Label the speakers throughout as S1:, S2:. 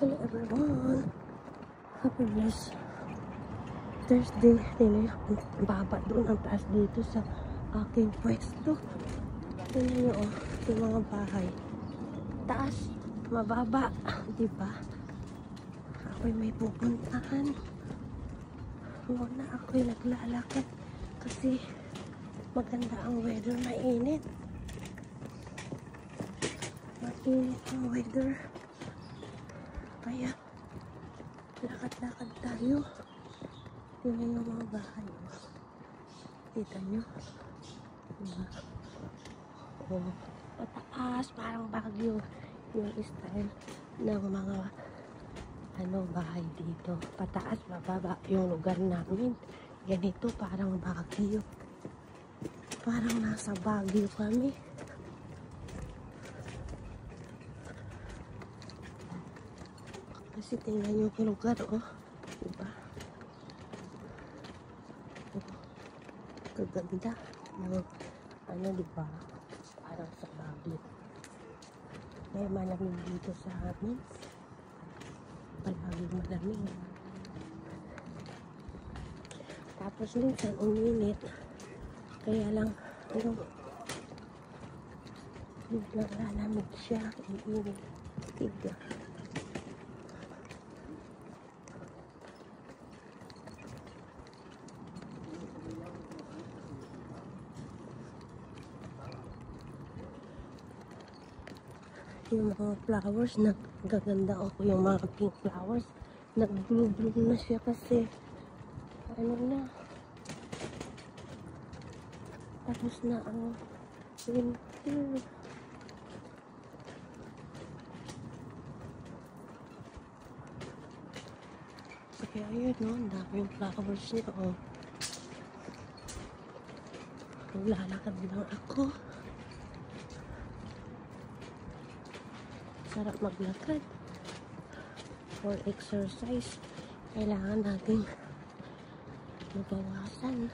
S1: Hello everyone. Happy blessed Thursday. Tingnan nyo, ang baba doon, ang taas dito sa aking pwesto. Tingnan nyo, oh, yung mga bahay. Taas, mababa, diba? Ako'y may pupuntahan. Muna ako'y naglalakad kasi maganda ang weather, mainit. Mainit ang weather. Kaya, lakad-lakad tayo. Tingnan yung mga bahay. Kita nyo? Diba? Oh, pataas, parang Baguio. Yung style ng mga bahay dito. Pataas, bababa yung lugar namin. Ganito, parang Baguio. Parang nasa Baguio kami. Kasi tingnan nyo yung lugar, oh. Diba? Kaganda ng diba? Parang sa Baguio. May malamig dito sa amin. Palaging malamig. Tapos minsan uminit. Kaya lang, biglang lalamig siya. Uminit. Tiga. Yung mga flowers, nagaganda ako. Yung mga pink flowers, nag-bloom na siya kasi na, tapos na ang winter. Kaya yun, no? Ang dami yung flowers niya, oh. Naglalakad lang ako. Sarap maglakad. For exercise, kailangan natin mabawasan.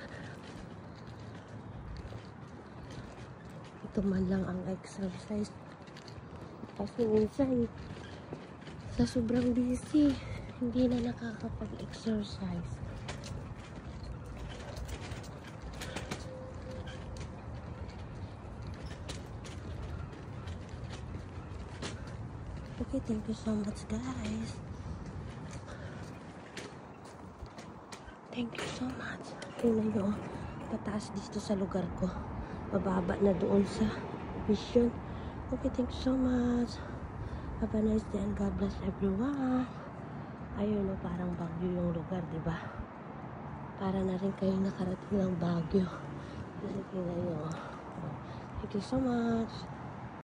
S1: Ito man lang ang exercise. Kasi minsan, sa sobrang busy, hindi na nakakapag-exercise. Okay, thank you so much, guys. Thank you so much. Tingnan nyo, pataas dito sa lugar ko. Mababa na doon sa mission. Okay, thank you so much. Have a nice day and God bless everyone. Ayun, no, parang Baguio yung lugar, diba? Para na rin kayo nakarating ng Baguio. Tingnan nyo. Thank you so much.